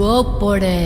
ஓப்போடே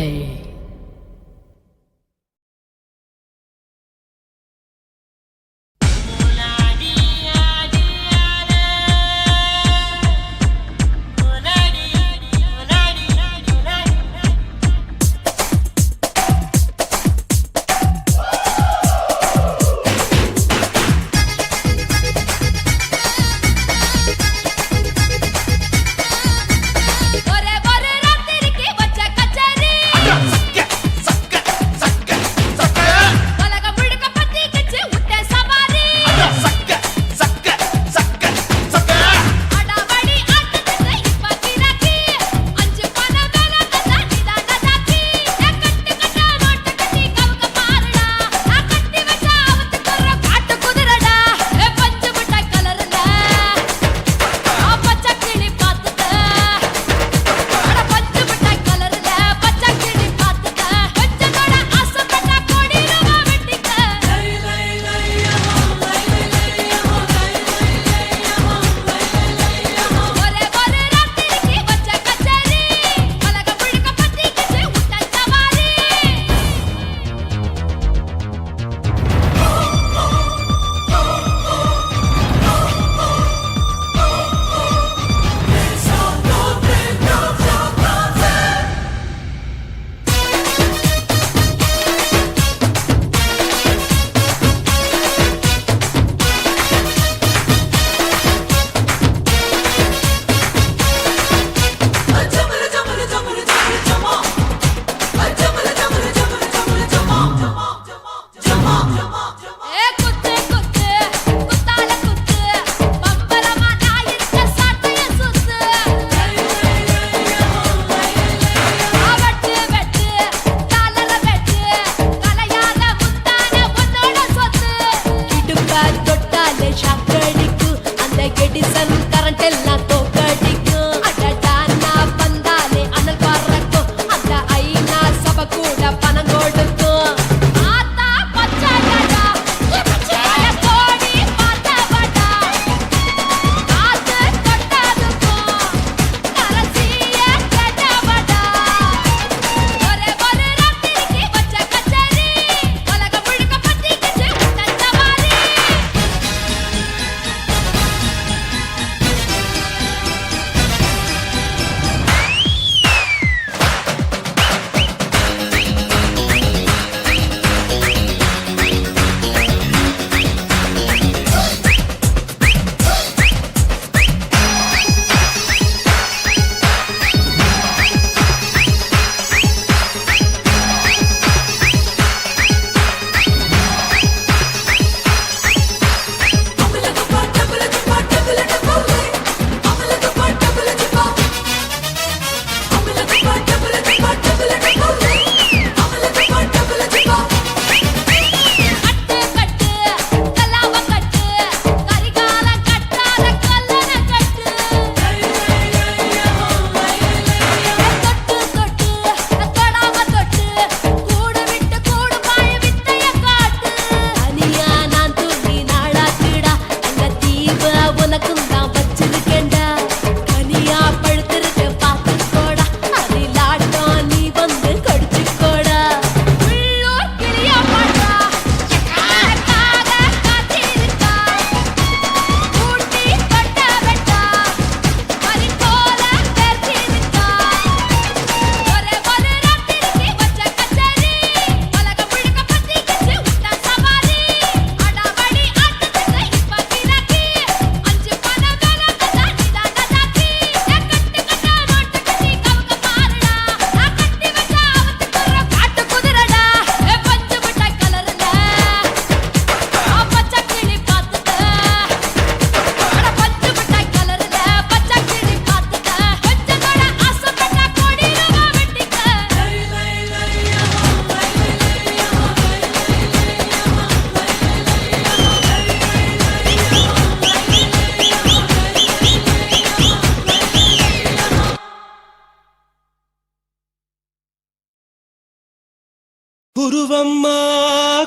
குருவம்மா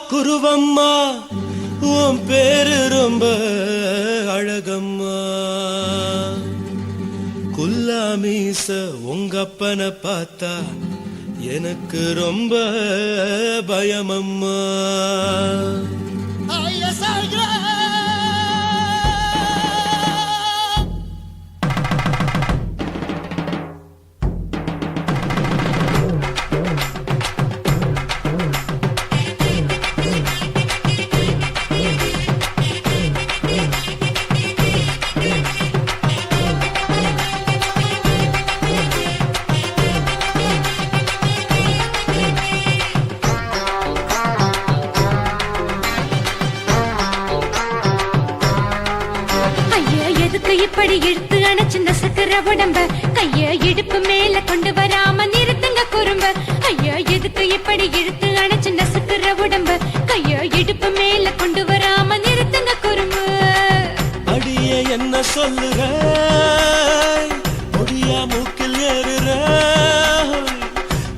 குருவம்மா உன் பேரு ரொம்ப அழகம்மா குல்லா மீச உங்க அப்பனை பார்த்தா எனக்கு ரொம்ப பயமம்மா. இப்படி இழுத்து அணைச்சு நசுக்கிற உடம்ப கைய இடுப்பு மேல கொண்டு வராம நிறுத்துங்க குறும்ப. ஐயா எதுக்கு இப்படி இழுத்து அணைச்சு நசுக்கிற உடம்ப கைய இடுப்பு மேல கொண்டு வராம நிறுத்துங்க குறும்பு. அடிய என்ன சொல்லுற முடியா மூக்கில் ஏறுற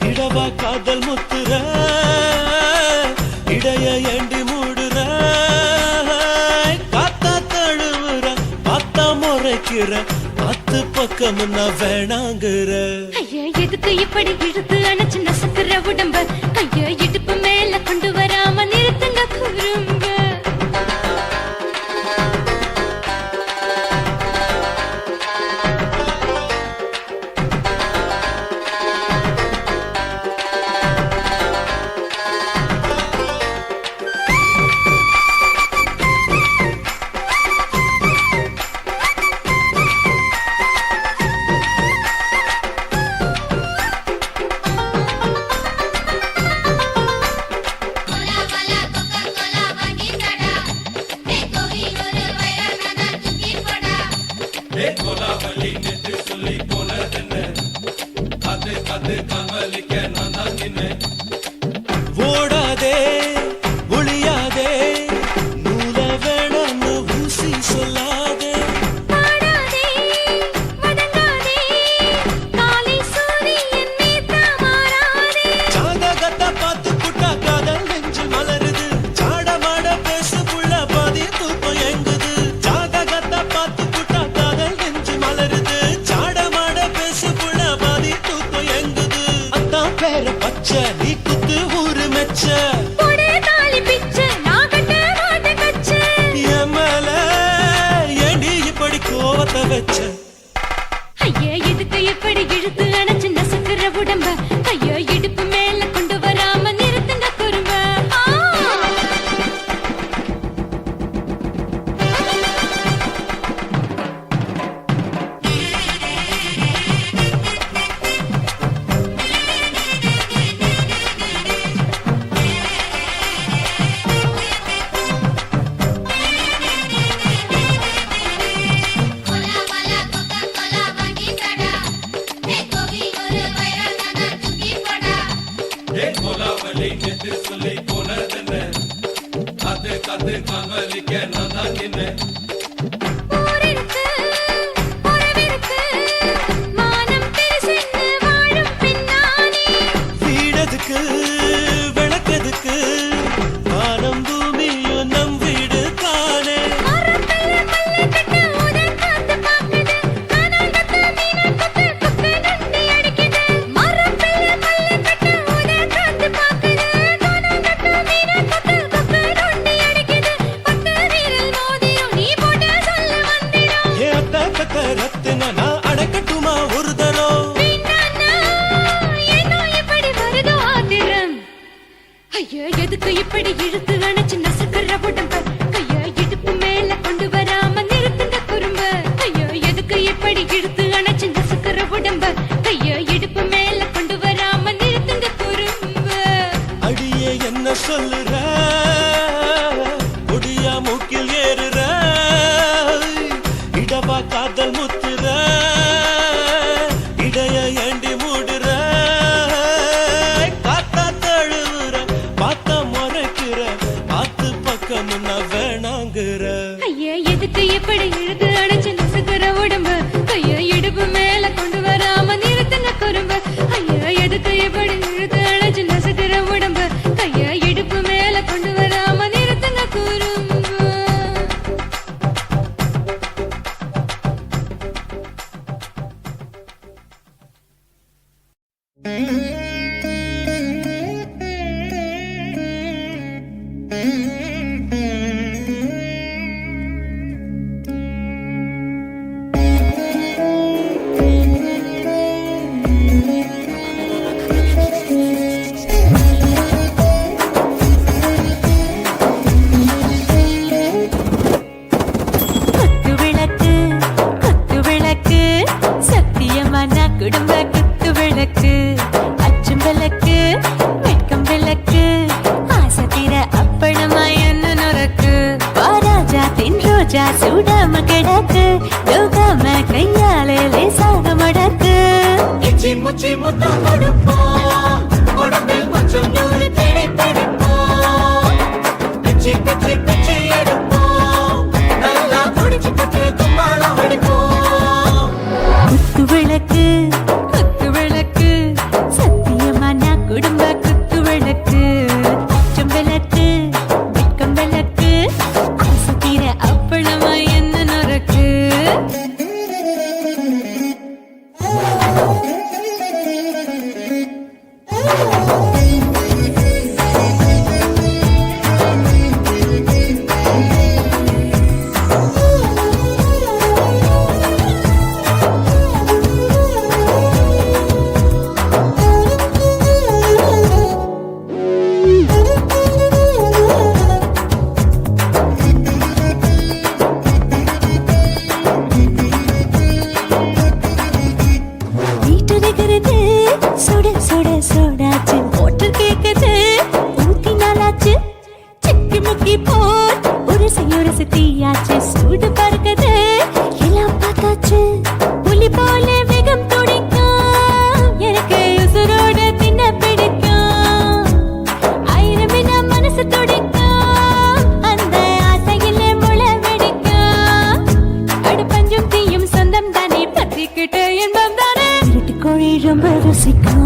இடவா காதல் முத்துற இடைய ஏண்டி மூடுற காத்தா தழுவுற பார்த்தா முறைக்கிற பத்து பக்கம் நான் வேணாங்குற. ஐயா எதுக்கு இப்படி இழுத்து அணைச்சு நசுக்கிற உடம்ப கைய இடுப்பு மேல கொண்டு வராம நிறுத்துங்க குறும்ப. ஓடாதே ஒளியாதே நூல வேணான்னு ஊசி சொல்லாதே ஜாதகத்தை பார்த்து புட்டா காதல் நெஞ்சு மலருது சாடமாட பேசு புள்ள பாதி தூக்கம் எங்குது. ஜாதகத்தை பார்த்து புட்டா காதல் நெஞ்சு மலருது சாடமாட பேசு புள்ள பாதி தூக்கம் எங்குது. அதான் பேர பச்சை நீ குத்து ஊரு மெச்ச கோவத்தை வச்ச. ஐயா எதுக்கு இப்படி இழுத்து அணைச்சு நசுக்கிற உடம்ப கைய இடுப்பு மேல கொண்டு வராம நிறுத்துங்க குறும்ப. வீடதுக்கு விளக்கதுக்கு வானம் பூமியும் நம் வீடு தானே. பத்து குடும்ப குத்து விளக்கு அச்சும் விளக்கு வெட்கம் விளக்கு ஆசை தீர அப்பளமா என்ன நுறக்கு வாராஜா தின் ரோஜா சூடாம கிடக்கு யோகாம கையாலே லேசாக மடக்கு இச்சி முச்சி முத்தம் கொடுப்போம் உடம்பில் கொஞ்சம் நூறு தேடி பிடிப்போம் பிச்சி பிச்சி பிச்சி எடுப்போம் நல்லா குடிச்சு பட்டு கும்மாளம் அடிப்போம் குத்து விளக்கு குத்து விளக்கு சத்தியமான குடும்ப குத்து விளக்கு அச்சம் விளக்கு வெட்கம் விளக்கு ஆசை தீர அப்பளமா என்ன நுறக்கு சுட சுட சுடாச்சு மோட்டர் கேக்குது ஊத்தி நாளாச்சு சிக்கி முக்கி போர் ஒரு தீயாச்சு சூடு பறக்குது எல்லாம் பார்த்தாச்சு புலி போல வேகம் துடிக்கும் எனக்கு உசுரோட தின்ன பிடிக்கும் ஆயிரம் வினா மனசு துடிக்கும் அந்த ஆசையிலே முளை வெடிக்கும் அடு பஞ்சும் தீயும் சொந்தம் தானே பத்திக்கிட்டு இன்பம் தானே இருட்டு கோழி ரொம்ப ருசிக்கும்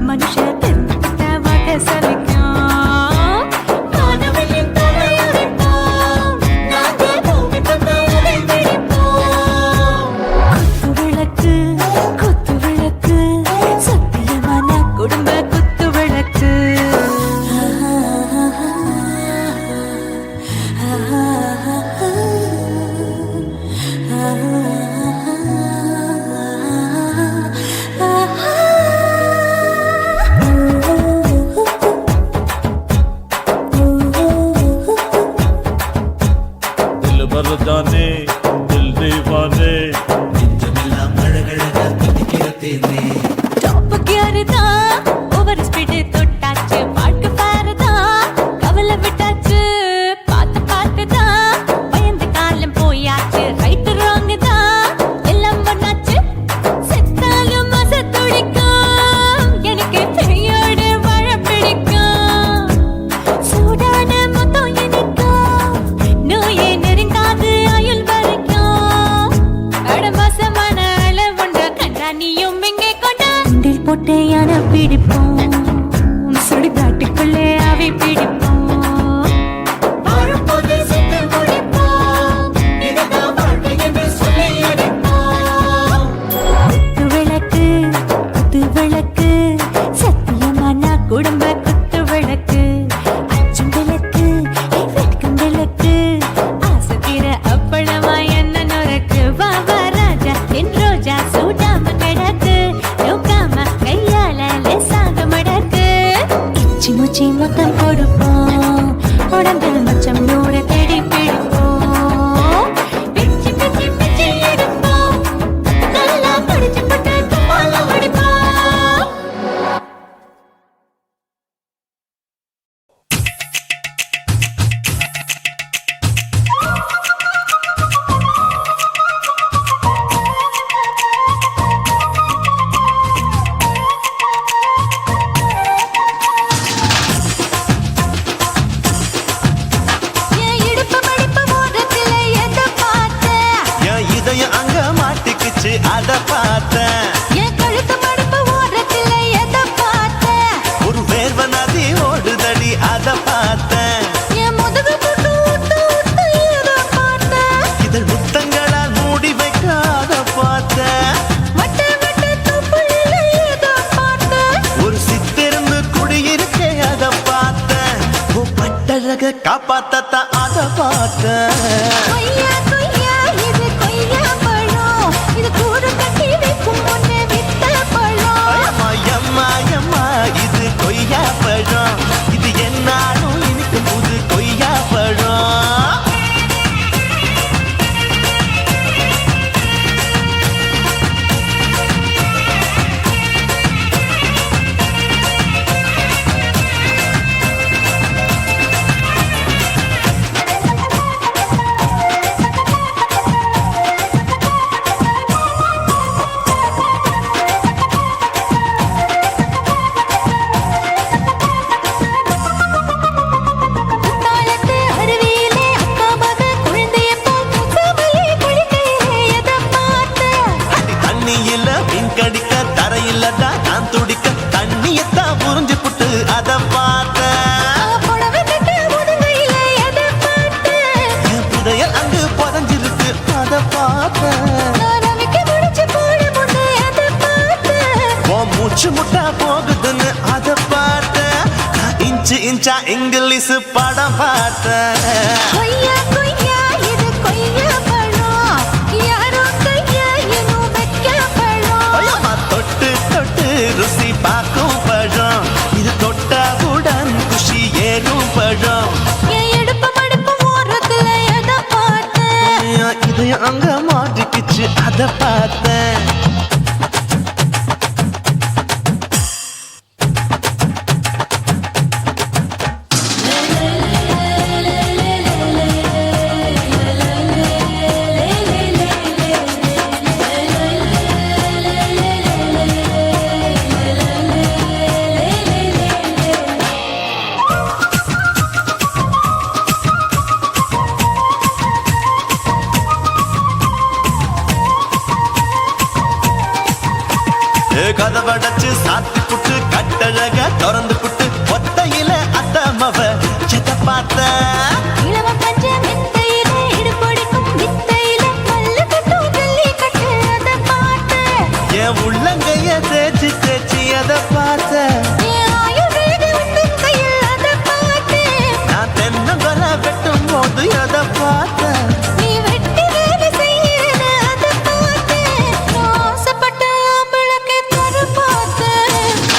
மனுஷ தெரிஞ்சுக்கிட்ட வாட்ட சலிக்கும் மானவளின் தலையுடைப்போம் நாங்கள் பூமி பந்தாவை பிடிப்போம் குத்து விளக்கு சத்தியமான குடும்ப குத்து விளக்கு மரதானே தில் தேவானே நெஞ்சமெல்லாம் அழகழகா கொதிக்கிற தேனே டாப் கியர் தான் ஓவர் ஸ்பீட் தொட்டாச்சு வாழ்க்கை பாருதான் கவலை விட்டாச்சு பார்த்து தான் பயந்து காலம் போயாச்சு ரைட் ராங் தான் எல்லாம் பண்ணாச்சு செத்தாலும் மச துடிக்கும் எனக்கு பெரியோடு வாழ பிடிக்கும் சூடான மொத்தம் எனக்கும் நோயே நெருங்காது ஆயுள் வரைக்கும் அடமாசமான அளவுண்ட கண்டா நீயும் இங்கே கொண்டா உண்டில் போட்டு யானை பிடிப்போம் சுடுகாட்டுக்குள்ளே அவை பிடிப்போம் வாழும்போது செத்து முடிப்போம் இதுதான் வாழ்க்கை என்று சொல்லி அடிப்போம் குத்து விளக்கு சத்தியமான குடும்ப குத்து விளக்கு அச்சும் விளக்கு வெட்கம் விளக்கு ஆசை தீர அப்பளமா என்ன நுறக்கு வா ராஜா என் ரோஜா சூடாம கிடக்கு யோகாம கையால லேசாக மடக்கு இச்சி முச்சி மொத்தம் கொடுப்போம் கட்டழக காப்பாத்தத்த அத பார்த்த கொய்யா கொய்யா இது கொய்யா பழம் இது கூடு கட்டி வைக்கும் முன்னே வித்த பழம் எம்மா எம்மா இது கொய்யா பழம் இது என்னாலும் இனிக்கும் புது கொய்யா பழம் தாளத்து அருவியிலே அக்கா மக குழந்தைய போல் முகமலே குளிக்கையிலே எதை பார்த்த தண்ணியில மீன் கடிக்க தரையில்லடா நான் துடிக்க தண்ணியத்தான் புரிஞ்சு புட்டு அத பார்த்த புடவை கட்ட முதுகையிலே எதை பார்த்த என் புதையல் அங்கு புதஞ்சிருக்கு அத பார்த்த ரவிக்கு முடிச்சு போட முன்னே எதை பார்த்த உன் மூச்சு முட்டா போகுதுன்னு அத பார்த்த இன்ச்சு இன்ச்சா இங்கிலீஷ் படம் பார்த்த கொய்யா கொய்யா இது கொய்யா பழம் யாரோ கையா இன்னும் வைக்க பழம் ஐயம்மா, தொட்டு தொட்டு ருசி பார்க்கும் பழம் இது தொட்டவுடன் குஷி ஏறும் பழம் என் இடுப்பு மடுப்பு ஓரத்துல எதை பார்த்த இதயம் அங்க மாட்டிக்கிச்சு அத பார்த்தேன் கதவடைச்சு சாத்தி புட்டு கட்டழக திறந்து புட்டு ஒத்தையில அத்தமவ செத்த பார்த்த இளவ பஞ்ச மெத்தையில இடுப்படிக்கும் வித்தையில பல்லு கட்டும் ஜல்லி கட்டு அதை பார்த்த என் உள்ளங்கைய தேய்ச்சி தேய்ச்சி அத பார்த்த என் ஆயுர்வேத உண்டும் கையில் அதை பார்த்த நான் தென்னங்கொல வெட்டும் போது அத பார்த்த நீ வெட்டி வேலை செய்யறத அதை பார்த்த நான் ஆசைப்பட்ட ஆம்பளக்கு தர பார்த்த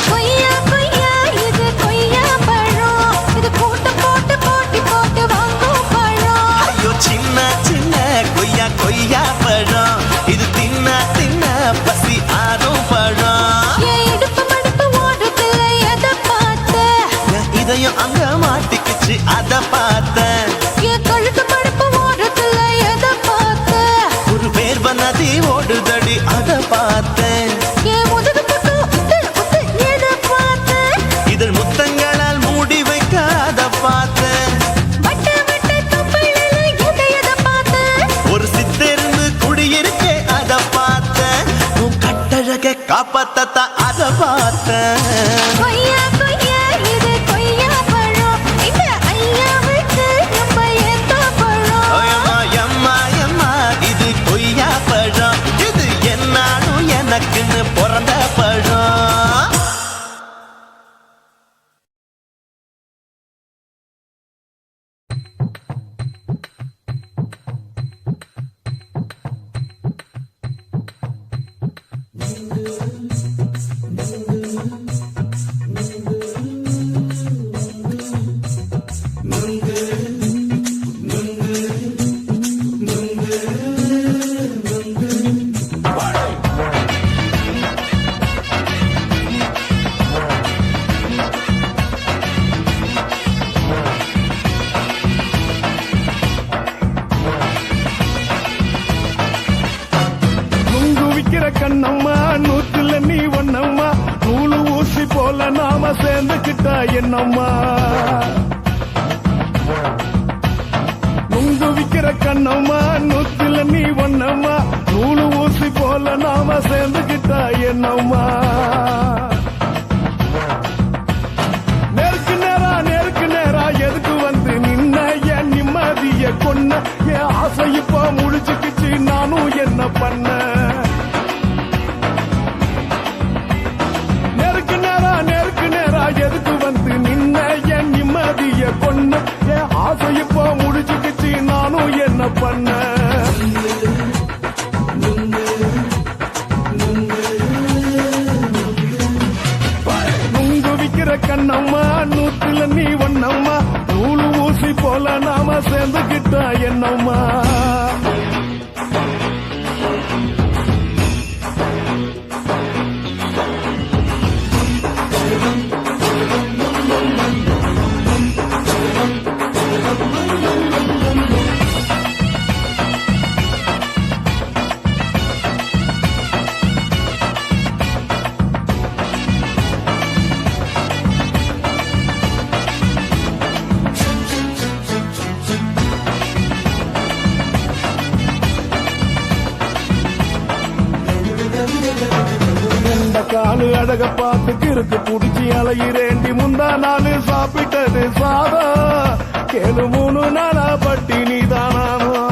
கொய்யா கொய்யா இது கொய்யா பழம் இது கூட்டு போட்டு போட்டி போட்டு வாங்கும் பழம் ஐயோ சின்ன சின்ன கொய்யா கொய்யா பழம் இது தின்ன தின்ன பசி ஆறும் பழம் என் இடுப்பு மடுப்பு ஓடுறதுல எதை பார்த்த என் இதயம் அங்க மாட்டிக்கிச்சு அத பார்த்தேன் என் கழுத்து மடுப்பு ஓடுறதுல எதை பார்த்த ஒரு வேர்வ நதி ஓடுதடி அத பார்த்தேன் என் முதுகு பக்கம் உத்து உத்து எதை பார்த்த இதழ் முத்தங்களால் மூடி வைக்க அத பார்த்தேன் வட்ட வட்ட தொப்பையில எதை பார்த்த ஒரு சித்தெருந்து குடியிருக்கே அத பார்த்தேன் உன் கட்டழக காப்பாத்தத்த அத பார்த்தேன் கொய்யா கொய்யா இது கொய்யா பழம் இந்த ஐயாவுக்கு ரொம்ப ஏத்த பழம் எம்மா எம்மா எம்மா இது கொய்யா பழம் இது என்னாலும் எனக்குன்னு பிறந்த பழம் நுங்கு விக்கிற கண்ணம்மா நூத்துல நீ ஒன்னம்மா நூலு ஊசி போல நாம சேர்ந்துக்கிட்டா என்னம்மா நுங்கு விக்கிற கண்ணம்மா நூத்துல நீ ஒன்னம்மா நூலு ஊசி போல நாம சேர்ந்துக்கிட்டா என்னம்மா நேருக்கு நேரா எதுக்கு வந்து நின்ன என் நிம்மதிய கொன்ன என் ஆசை இப்ப முடிச்சுக்கிச்சு நானும் என்ன பண்ண நேருக்கு நேரா எதுக்கு வந்து நின்ன என் நிம்மதிய கொன்ன என் பண்ண நுங்கு விக்கிற கண்ணம்மா நூத்துல நீ ஒண்ணம்மா நூலு ஊசி போல நாம சேர்ந்துகிட்டா என்னம்மா காலு அழக பார்த்து கிறுக்கு புடிச்சி அலையிறேண்டி முந்தா நாலு சாப்பிட்டது சாதா கேளு 3 நாளா பட்டினி தானாமா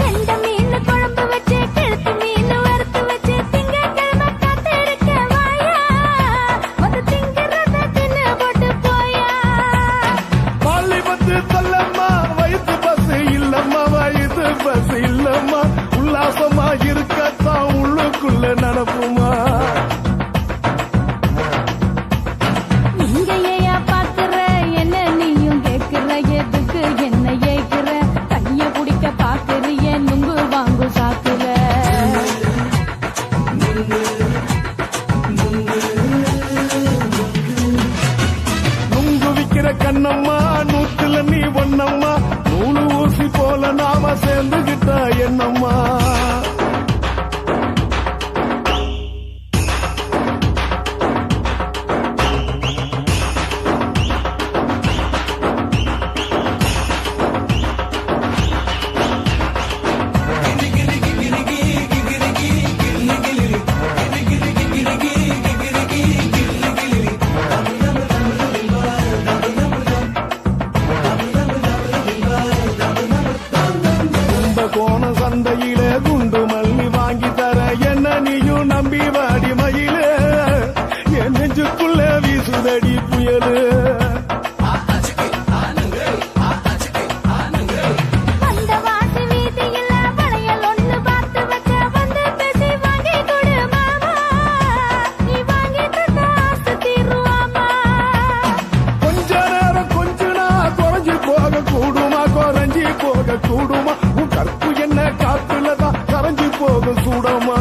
கெண்ட மீன் குழம்பு வச்சு கெளுத்து மீன் வறுத்து வச்சு திங்கட்கிழமை காத்திருக்க வாயா வந்து திங்கிறத தின்னு போட்டு போயா பள்ளி பத்து தள்ளம்மா வயிற்று பஸ் இல்லம்மா வயிற்று பஸ் இல்லம்மா உல்லாசமா இருக்கத்தான் உள்ளுக்குள்ள நடப்புமா நீங்க ஏயா பாக்குற என்ன நீயும் கேக்குற எதுக்கு என்ன ஏக்குற கைய குடிக்க பாக்குறிய நுங்கு வாங்கு சாக்குற நுங்கு விக்கிற கண்ணம்மா நூத்துல நீ ஒண்ணம்மா நூலு ஊசி போல நாம சேர்ந்துகிட்டா என்னம்மா கோண சந்தையில குண்டு மல்லி வாங்கி தர என்ன நீயும் நம்பி வாடி மயில என் நெஞ்சுக்குள்ள வீசுதடி புயலு அந்த வாசி வீதியில வளையல் ஒண்ணு பார்த்து வச்ச வந்து பேசி வாங்கி கொடு மாமா நீ வாங்கி தந்த ஆசை தீருவாமா கொஞ்ச நேரம் கொஞ்சனா குறைஞ்சி போக கூடுமா குறைஞ்சி போக கூடுமா உன் கற்பு என்ன காத்துலதான் கரைஞ்சி போக சூடமா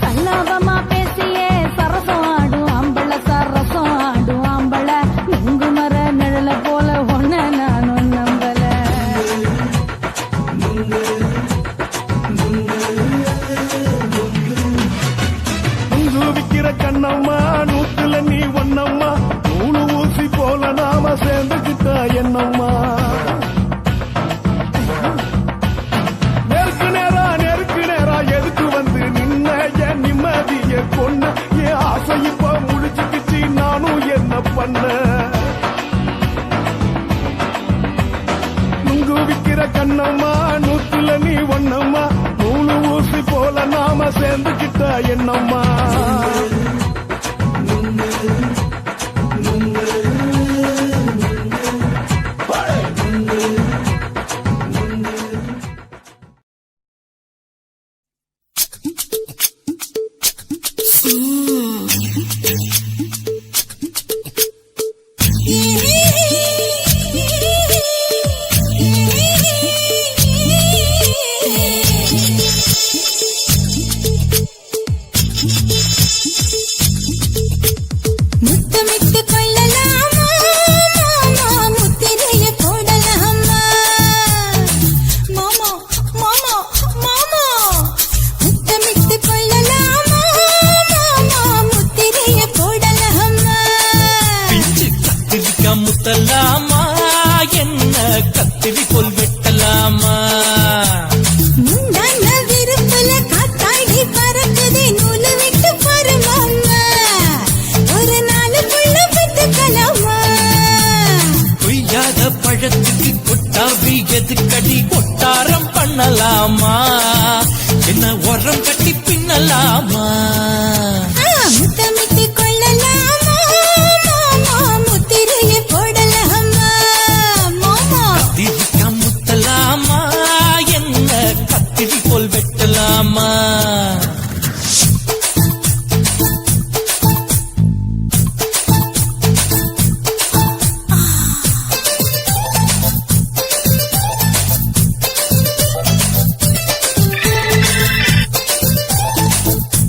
சல்லாபமா பேசியே சரசம் ஆடும் ஆம்பள சரசம் ஆடும் ஆம்பள நுங்கு மர நிழல போல ஒன்ன நானும் நம்பல நுங்கு விக்கிற கண்ணம்மா நூத்துல நீ ஒண்ணம்மா நூலு ஊசி போல நாம சேர்ந்துகிட்டா என்னம்மா நெருக்கு நேரா எதுக்கு வந்து நின்ன என் நிம்மதிய கொன்ன என் ஆசை இப்ப முடிச்சுக்கிச்சு நானும் என்ன பண்ண நுங்கு விக்கிற கண்ணம்மா நூத்துல நீ ஒண்ணம்மா நூலு ஊசி போல நாம சேர்ந்துகிட்டா என்னம்மா முத்தமிட்டு கொள்ளலாமா மாமா முத்திரைய போடலாமா மாமா மாமா மாமா முத்தமிட்டு கொள்ளலாமா மாமா முத்திரைய போடலாமா பிஞ்சு கத்திரிக்கா முத்தலாமா என்ன கத்திரி போல் வெட்டலாமா முந்தான விருப்புல காத்தாடி பறக்குதே நூலு விட்டு பாரு மாமா ஒரு நாளுக்குள்ள பெத்துக்கலாமா கொய்யாத பழத்துக்கு கொட்டாவி எதுக்கடி கொட்டாரம் பண்ணலாமா என்ன உரம் கட்டி பின்னலாமா முத்தமிட்டு கொள்ளலாமா வெட்டலாமா